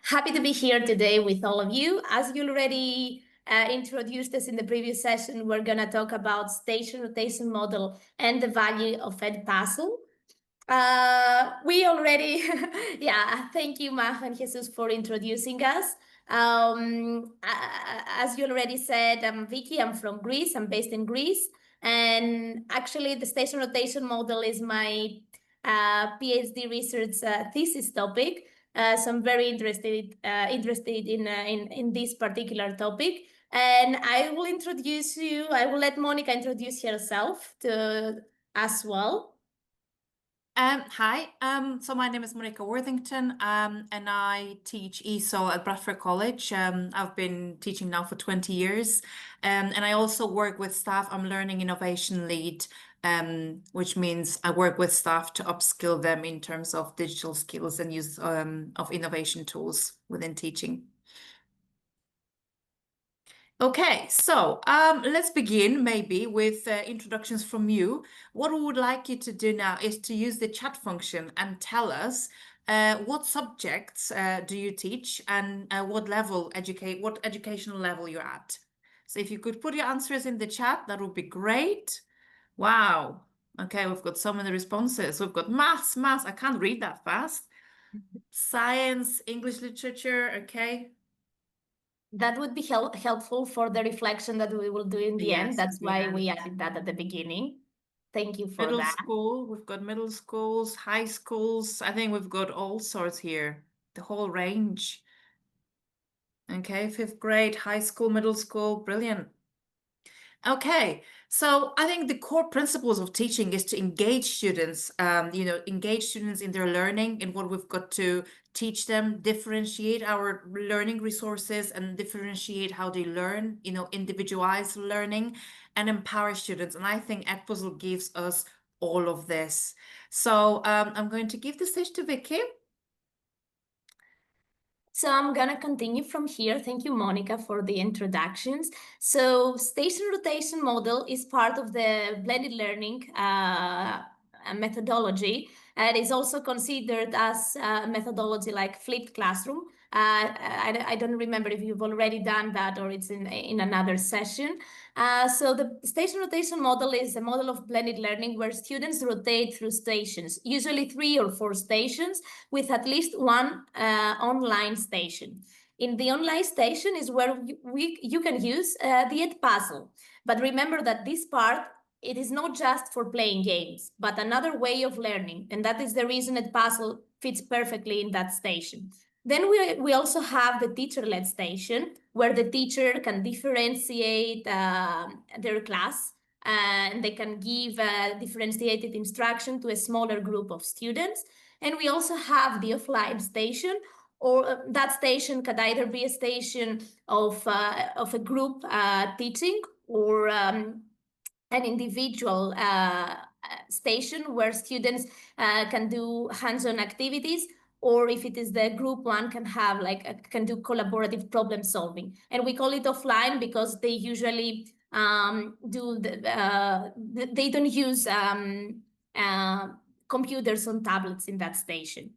Happy to be here today with all of you. As you already introduced us in the previous session, we're going to talk about station rotation model and the value of Edpuzzle. We already, thank you, Maja and Jesus, for introducing us. As you already said, I'm Vicky, I'm from Greece, I'm based in Greece. And actually, the station rotation model is my PhD research thesis topic. So I'm very interested in this particular topic. And I will let Monica introduce herself as well. Hi, so my name is Monica Worthington, and I teach ESOL at Bradford College. I've been teaching now for 20 years, and I also work with staff. I'm Learning Innovation Lead, which means I work with staff to upskill them in terms of digital skills and use of innovation tools within teaching. Okay, so let's begin maybe with introductions from you. What we would like you to do now is to use the chat function and tell us what subjects do you teach and what educational level you're at. So if you could put your answers in the chat, that would be great. Wow. Okay, we've got so many responses. We've got maths. I can't read that fast. Science, English literature, okay. That would be helpful for the reflection that we will do in the end. That's why we added that at the beginning. Thank you for Middle that. school, we've got middle schools, high schools. I think we've got all sorts here, the whole range. Okay, 5th grade, high school, middle school, brilliant. Okay, so I think the core principles of teaching is to engage students, engage students in their learning, in what we've got to teach them, differentiate our learning resources and differentiate how they learn, individualize learning and empower students. And I think Edpuzzle gives us all of this. So I'm going to give the stage to Vicky. So I'm going to continue from here. Thank you, Monica, for the introductions. So station rotation model is part of the blended learning methodology. And is also considered as a methodology like flipped classroom. I don't remember if you've already done that or it's in another session. So the station rotation model is a model of blended learning where students rotate through stations, usually 3 or 4 stations, with at least one online station. In the online station is where you can use the Edpuzzle. But remember that this part, it is not just for playing games, but another way of learning. And that is the reason Edpuzzle fits perfectly in that station. Then we also have the teacher-led station, where the teacher can differentiate their class and they can give differentiated instruction to a smaller group of students. And we also have the offline station, or that station could either be a station of a group teaching or an individual station where students can do hands-on activities, or if it is the group one, can do collaborative problem solving. And we call it offline because they usually they don't use computers on tablets in that station.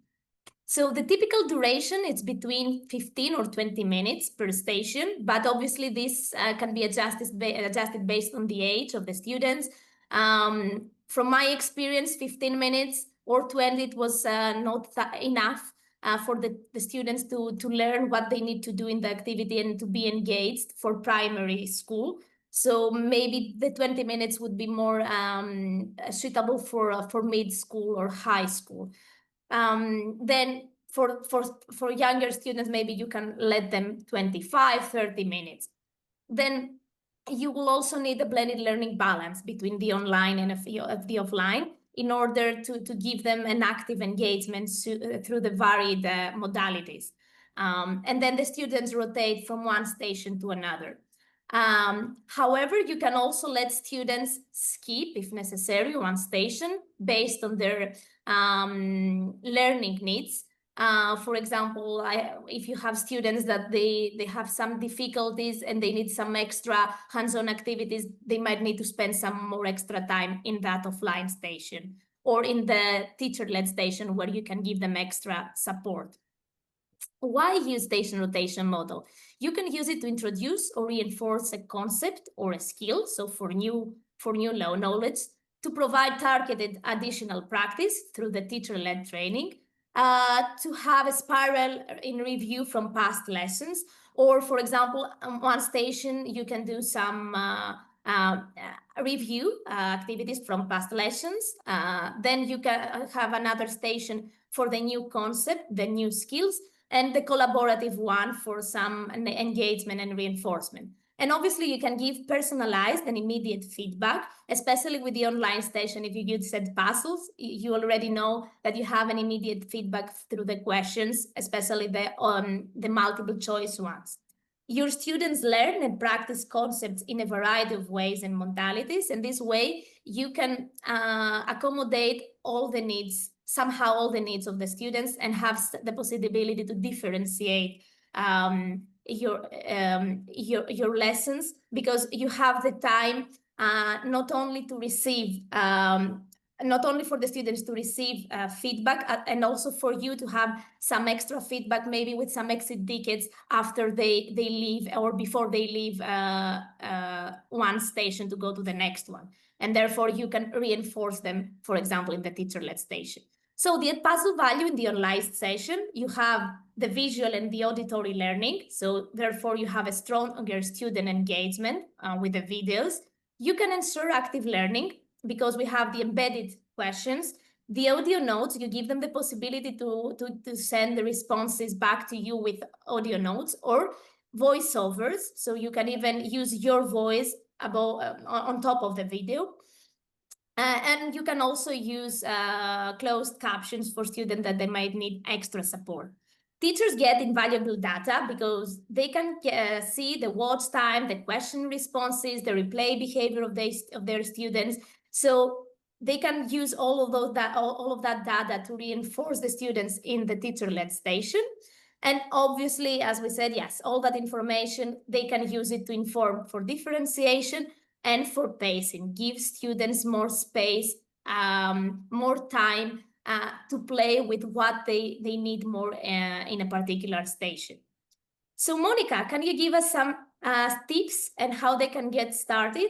So the typical duration is between 15 or 20 minutes per station, but obviously this can be adjusted based on the age of the students. From my experience, 15 minutes or 20, it was not enough for the students to learn what they need to do in the activity and to be engaged for primary school. So maybe the 20 minutes would be more suitable for mid-school or high school. Then for younger students, maybe you can let them 25, 30 minutes. Then you will also need a blended learning balance between the online and the offline in order to give them an active engagement through the varied modalities. And then the students rotate from one station to another. However, you can also let students skip, if necessary, one station based on their learning needs. For example, if you have students that they have some difficulties and they need some extra hands-on activities, they might need to spend some more extra time in that offline station or in the teacher-led station where you can give them extra support. Why use station rotation model? You can use it to introduce or reinforce a concept or a skill, so for new low knowledge, to provide targeted additional practice through the teacher-led training, to have a spiral in review from past lessons, or for example, on one station you can do some review activities from past lessons. Then you can have another station for the new concept, the new skills, and the collaborative one for some engagement and reinforcement. And obviously you can give personalized and immediate feedback, especially with the online station. If you use Edpuzzle, you already know that you have an immediate feedback through the questions, especially the multiple choice ones. Your students learn and practice concepts in a variety of ways and modalities, and this way you can accommodate all the needs of the students and have the possibility to differentiate your lessons, because you have the time not only to receive not only for the students to receive feedback, and also for you to have some extra feedback, maybe with some exit tickets after they leave or before they leave one station to go to the next one. And therefore you can reinforce them, for example, in the teacher-led station. So the Edpuzzle value in the online session, you have the visual and the auditory learning. So therefore you have a stronger student engagement with the videos. You can ensure active learning because we have the embedded questions. The audio notes, you give them the possibility to send the responses back to you with audio notes or voiceovers. So you can even use your voice above, on top of the video. And you can also use closed captions for students that they might need extra support. Teachers get invaluable data because they can see the watch time, the question responses, the replay behavior of their students. So they can use all of that data to reinforce the students in the teacher-led station. And obviously, as we said, yes, all that information, they can use it to inform for differentiation and for pacing, give students more space, more time to play with what they need more in a particular station. So Monica, can you give us some tips and how they can get started?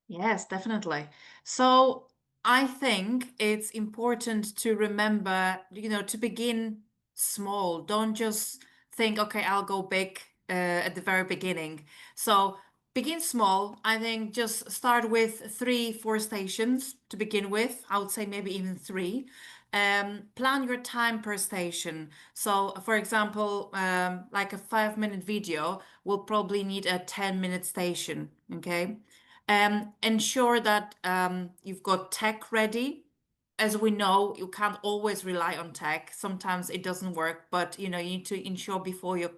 Yes, definitely. So I think it's important to remember, to begin small. Don't just think, okay, I'll go big at the very beginning. So begin small. I think just start with 3-4 stations to begin with. I would say maybe even 3. Plan your time per station. So, for example, like a 5-minute video will probably need a 10-minute station. Okay. Ensure that you've got tech ready. As we know, you can't always rely on tech. Sometimes it doesn't work, but you need to ensure before your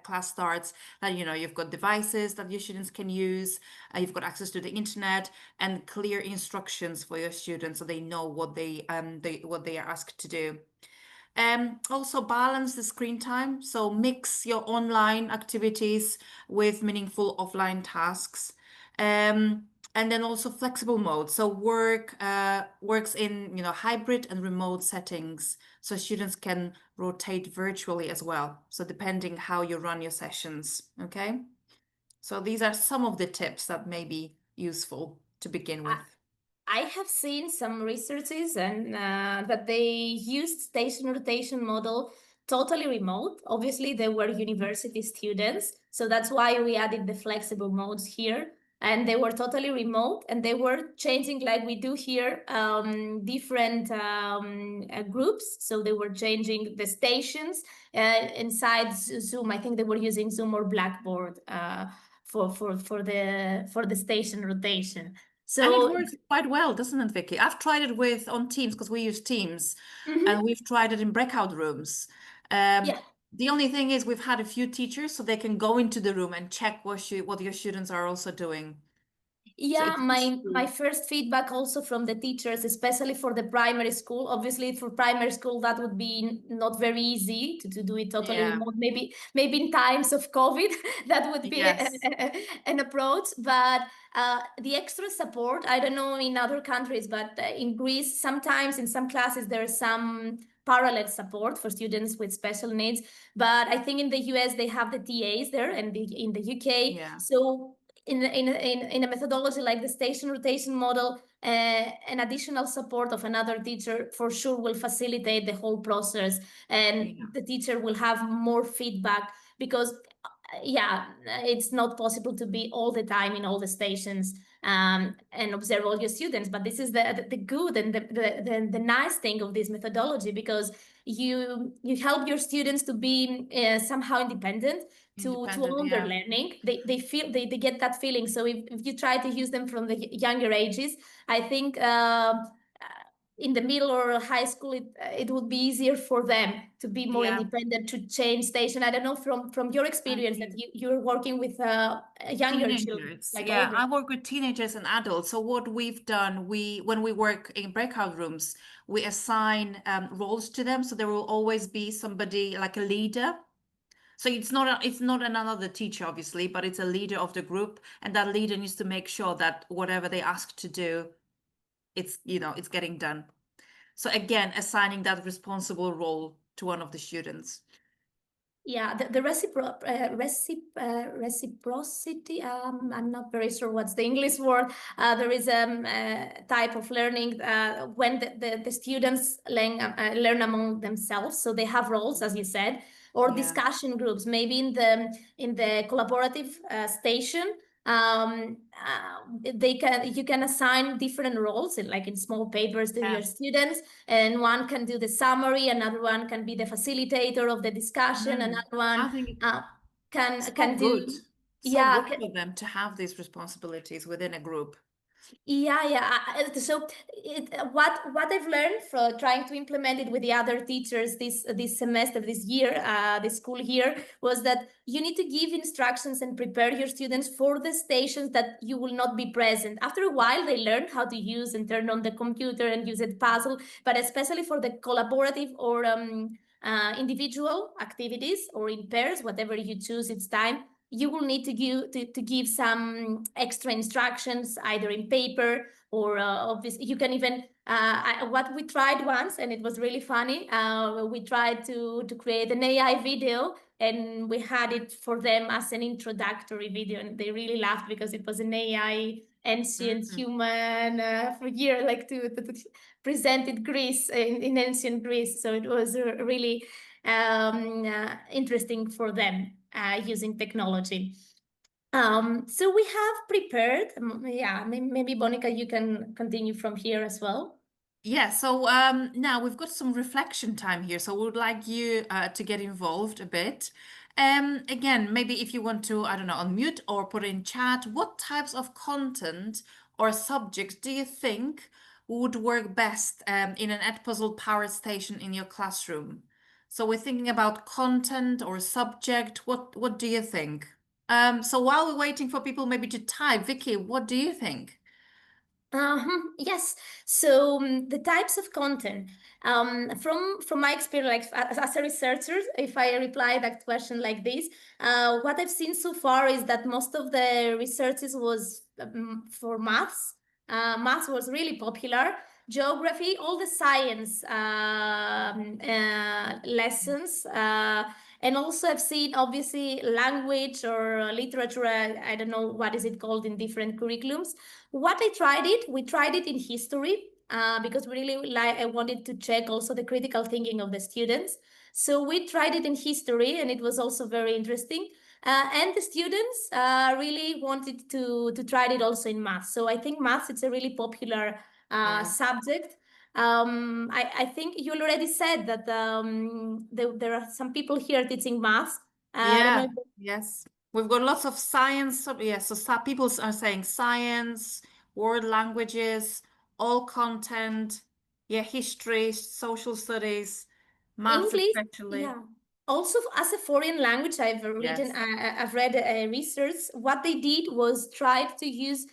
class starts that you've got devices that your students can use, you've got access to the internet, and clear instructions for your students so they know what they are asked to do. Also balance the screen time. So mix your online activities with meaningful offline tasks. And then also flexible mode. So works in hybrid and remote settings, so students can rotate virtually as well. So depending how you run your sessions, okay? So these are some of the tips that may be useful to begin with. I have seen some researches and that they used station rotation model totally remote. Obviously, they were university students, so that's why we added the flexible modes here. And they were totally remote, and they were changing like we do here, different groups. So they were changing the stations inside Zoom. I think they were using Zoom or Blackboard for the station rotation. So, and it works quite well, doesn't it, Vicky? I've tried it on Teams because we use Teams, and we've tried it in breakout rooms. yeah. The only thing is we've had a few teachers, so they can go into the room and check what your students are also doing. Yeah, my first feedback also from the teachers, especially for the primary school. Obviously, for primary school, that would be not very easy to do it totally remote. Maybe in times of COVID, that would be an approach. But the extra support, I don't know in other countries, but in Greece, sometimes in some classes, there are some parallel support for students with special needs. But I think in the US they have the TAs there, and in the UK. Yeah. So in a methodology like the station rotation model, an additional support of another teacher for sure will facilitate the whole process, and the teacher will have more feedback, because it's not possible to be all the time in all the stations and observe all your students. But this is the good and the nice thing of this methodology, because you help your students to be somehow independent, to own their learning. They feel they get that feeling. So if you try to use them from the younger ages, I think in the middle or high school, it would be easier for them to be more independent, to change station. I don't know from your experience that you're working with younger Teenagers. children, like Yeah, older. I work with teenagers and adults. So what we've done, when we work in breakout rooms, we assign roles to them. So there will always be somebody like a leader. So it's not another teacher, obviously, but it's a leader of the group, and that leader needs to make sure that whatever they ask to do, it's getting done. So again, assigning that responsible role to one of the students. Yeah, the reciprocity. I'm not very sure what's the English word. There is a type of learning when the students learn among themselves. So they have roles, as you said, or discussion groups. Maybe in the collaborative station, you can assign different roles in small papers to your students, and one can do the summary, another one can be the facilitator of the discussion, another one I think can do good. So good for them to have these responsibilities within a group. So what I've learned from trying to implement it with the other teachers this semester, this year, this school year, was that you need to give instructions and prepare your students for the stations that you will not be present. After a while, they learn how to use and turn on the computer and use Edpuzzle, but especially for the collaborative or individual activities, or in pairs, whatever you choose, it's time. You will need to give some extra instructions, either in paper or obviously you can even what we tried once, and it was really funny. We tried to create an AI video, and we had it for them as an introductory video, and they really laughed because it was an AI ancient human for year, like to presented Greece in ancient Greece. So it was really interesting for them using technology. So we have prepared, maybe Bonica, you can continue from here as well. Yeah, so now we've got some reflection time here, so we would like you to get involved a bit. Again, maybe if you want to, I don't know, unmute or put in chat, what types of content or subjects do you think would work best in an Edpuzzle powered station in your classroom? So we're thinking about content or subject. What do you think? So while we're waiting for people maybe to type, Vicky, what do you think? Yes. So the types of content, from my experience, like as a researcher, if I reply that question like this, what I've seen so far is that most of the researches was for maths. Maths was really popular. Geography, all the science lessons. And also I've seen obviously language or literature. I don't know what is it called in different curriculums. We tried it in history because we really I wanted to check also the critical thinking of the students. So we tried it in history, and it was also very interesting. And the students really wanted to try it also in math. So I think math is a really popular subject. I think you already said that there are some people here teaching math. I don't know if Yes. We've got lots of science. So people are saying science, world languages, all content. Yeah, history, social studies, maths English, especially. yeah. Also, as a foreign language, Yes. I've read research. What they did was try to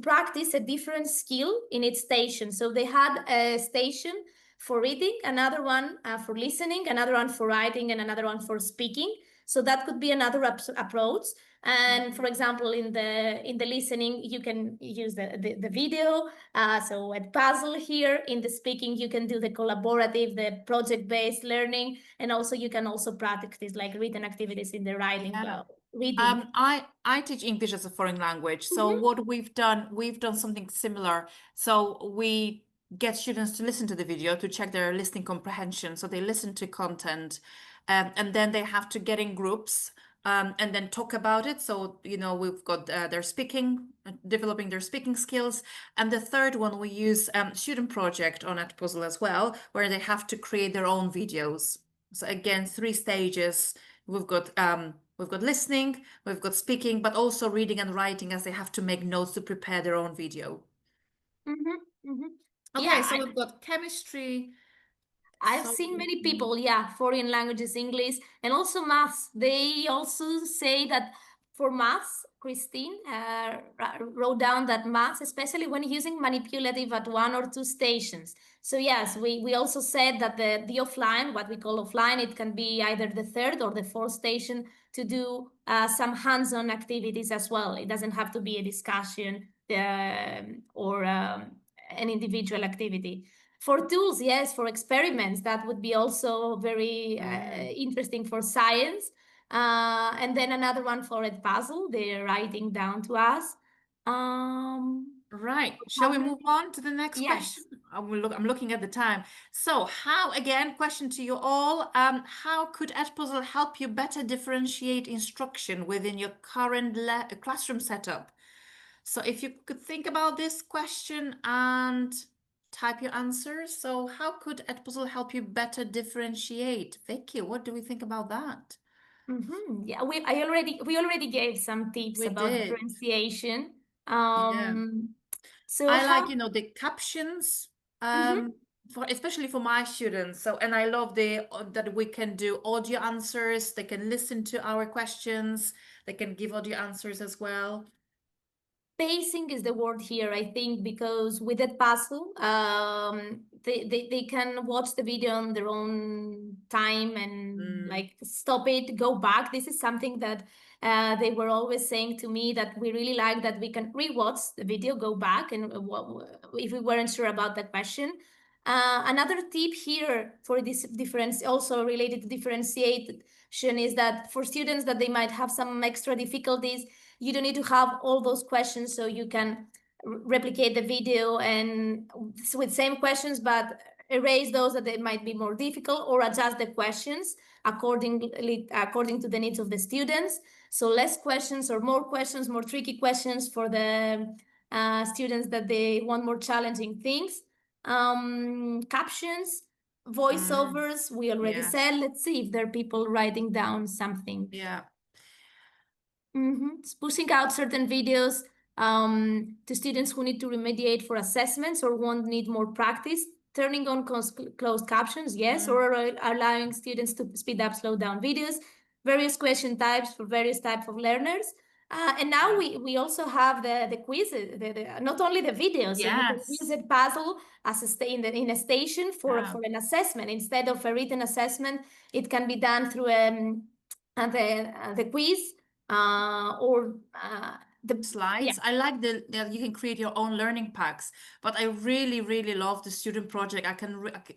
practice a different skill in its station. So they had a station for reading, another one for listening, another one for writing, and another one for speaking. So that could be another approach. And for example, in the listening, you can use the video. So Edpuzzle here. In the speaking, you can do the collaborative, the project-based learning, and also you can also practice like written activities in the writing. Yeah. Reading. I teach English as a foreign language. So what we've done something similar. So we get students to listen to the video to check their listening comprehension. So they listen to content, and then they have to get in groups, and then talk about it. So, we've got their speaking, developing their speaking skills. And the third one, we use student project on Edpuzzle as well, where they have to create their own videos. So again, 3 stages. We've got listening, we've got speaking, but also reading and writing, as they have to make notes to prepare their own video. Okay, Yeah, so we've got chemistry. I've seen many people, foreign languages, English, and also maths. They also say that for maths, Christine wrote down that maths, especially when using manipulative at 1 or 2 stations. So yes, we also said that the offline, what we call offline, it can be either the 3rd or the 4th station to do some hands-on activities as well. It doesn't have to be a discussion or an individual activity. For tools, yes, for experiments, that would be also very interesting for science. And then another one for Edpuzzle, they're writing down to us. Right. Shall we move on to the next Yes. question? I'm looking at the time. So question to you all, how could Edpuzzle help you better differentiate instruction within your current classroom setup? So if you could think about this question and type your answers. So how could Edpuzzle help you better differentiate? Vicky, what do we think about that? Yeah, we already gave some tips about differentiation. So I like, the captions, especially for my students. So, and I love that we can do audio answers. They can listen to our questions. They can give audio answers as well. Pacing is the word here, I think, because with Edpuzzle, they can watch the video on their own time and like stop it, go back. This is something that they were always saying to me, that we really like that we can rewatch the video, go back, and if we weren't sure about the question. Another tip here for this difference, also related to differentiation, is that for students that they might have some extra difficulties, you don't need to have all those questions, so you can replicate the video and with same questions, but erase those that they might be more difficult, or adjust the questions according to the needs of the students. So less questions or more questions, more tricky questions for the students that they want more challenging things. Captions, voiceovers, we already said. Let's see if there are people writing down something. Yeah. Pushing out certain videos to students who need to remediate for assessments or won't need more practice. Turning on closed captions, yes, or allowing students to speed up, slow down videos. Various question types for various types of learners. And now we also have the quizzes, not only the videos. So you can use Edpuzzle as in a station for an assessment. Instead of a written assessment, it can be done through the quiz. Or the slides. I like that you can create your own learning packs, but I really, really love the student project. I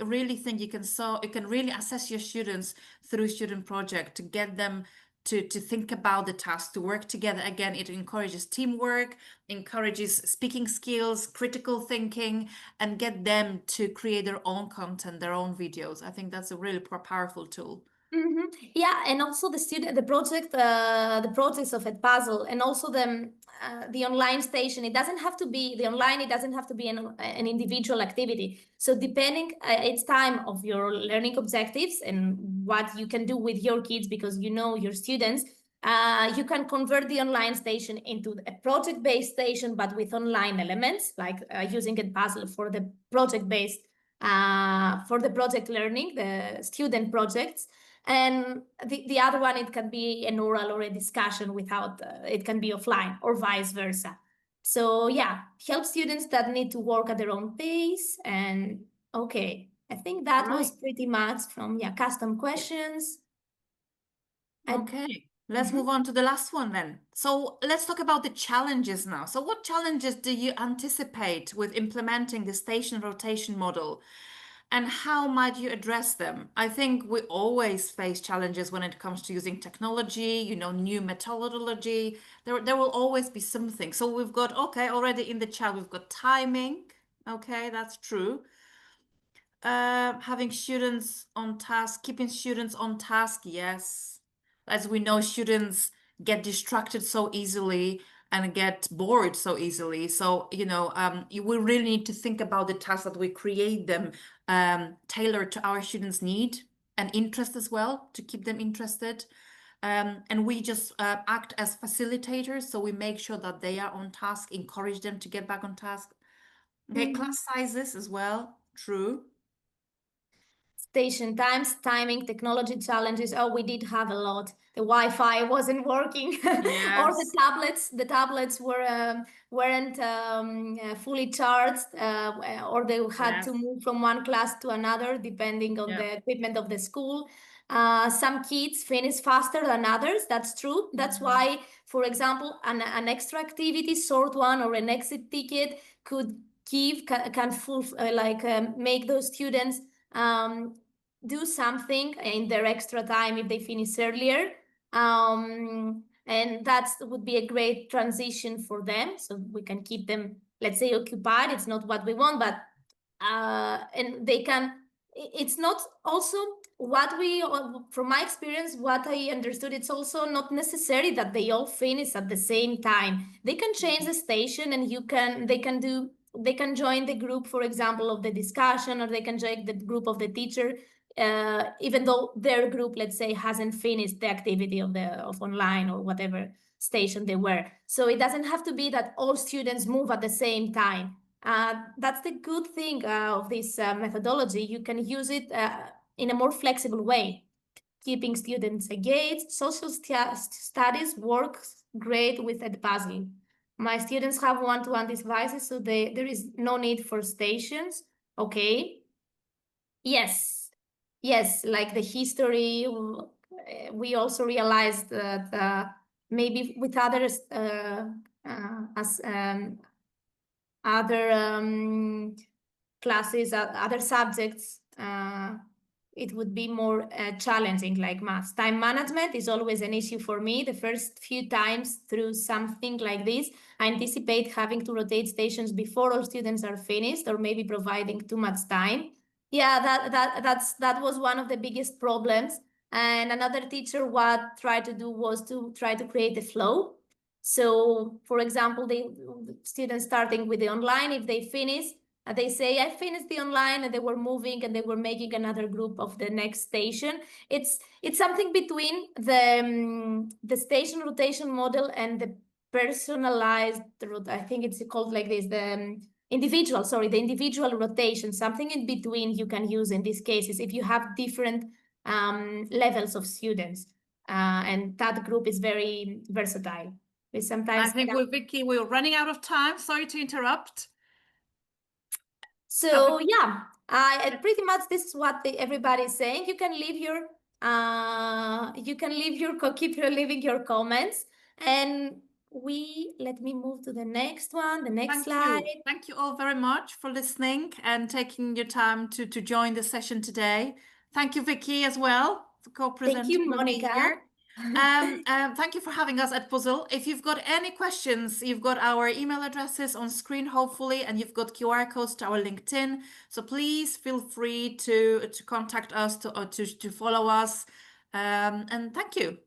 really think you can really assess your students through student project to get them to think about the task, to work together. Again, it encourages teamwork, encourages speaking skills, critical thinking, and get them to create their own content, their own videos. I think that's a really powerful tool. Yeah, and also the projects of Edpuzzle, and also the online station. It doesn't have to be an individual activity. So depending, it's time of your learning objectives and what you can do with your kids, because you know your students. You can convert the online station into a project-based station, but with online elements, like using Edpuzzle for the project-based, for the project learning, the student projects. And the other one, it can be an oral or a discussion without, it can be offline or vice versa. So yeah, help students that need to work at their own pace. And okay, I think that was Right. pretty much from custom questions. Okay, let's move on to the last one then. So let's talk about the challenges now. So what challenges do you anticipate with implementing the station rotation model? And how might you address them? I think we always face challenges when it comes to using technology, new methodology. There will always be something. So we've got, okay, already in the chat, we've got timing. Okay, that's true. Having students on task, keeping students on task, yes. As we know, students get distracted so easily and get bored so easily. So, we really need to think about the tasks that we create them tailored to our students' need and interest as well, to keep them interested. And we just act as facilitators, so we make sure that they are on task, encourage them to get back on task. Okay, class sizes as well, true. Station times, timing, technology challenges. Oh, we did have a lot. The Wi-Fi wasn't working, or Yes. the tablets weren't fully charged, or they had to Yes. move from one class to another depending on Yeah. the equipment of the school. Some kids finish faster than others. That's true. That's why, for example, an extra activity, short one, or an exit ticket could can full make those students do something in their extra time if they finish earlier. And that would be a great transition for them. So we can keep them, let's say, occupied. It's not what we want, but and they can, it's not also what we, from my experience, what I understood, it's also not necessary that they all finish at the same time. They can change the station and they can join the group, for example, of the discussion, or they can join the group of the teacher, even though their group, let's say, hasn't finished the activity of online or whatever station they were. So it doesn't have to be that all students move at the same time. That's the good thing of this methodology. You can use it in a more flexible way, keeping students engaged. Social studies works great with Edpuzzle. My students have one-to-one devices, so there is no need for stations. Okay. Yes, like the history. We also realized that maybe with others as other classes, other subjects, it would be more challenging, like maths. Time management is always an issue for me. The first few times through something like this, I anticipate having to rotate stations before all students are finished, or maybe providing too much time. Yeah, that was one of the biggest problems. And another teacher what tried to do was to try to create a flow. So, for example, the students starting with the online, if they finish, they say, I finished the online, and they were moving and they were making another group of the next station. It's something between the station rotation model and the personalized route. I think it's called like this, the individual rotation, something in between you can use in these cases if you have different levels of students. And that group is very versatile. We sometimes I think with Vicky, we're running out of time. Sorry to interrupt. So yeah, pretty much this is what everybody is saying. You can leave your keep leaving your comments, and let me move to the next one, the next slide. Thank you all very much for listening and taking your time to join the session today. Thank you, Vicky, as well, for co-presenting. Thank you, Monica. Thank you for having us at Puzzle. If you've got any questions, you've got our email addresses on screen, hopefully, and you've got QR codes to our LinkedIn. So please feel free to contact us, to follow us. And thank you.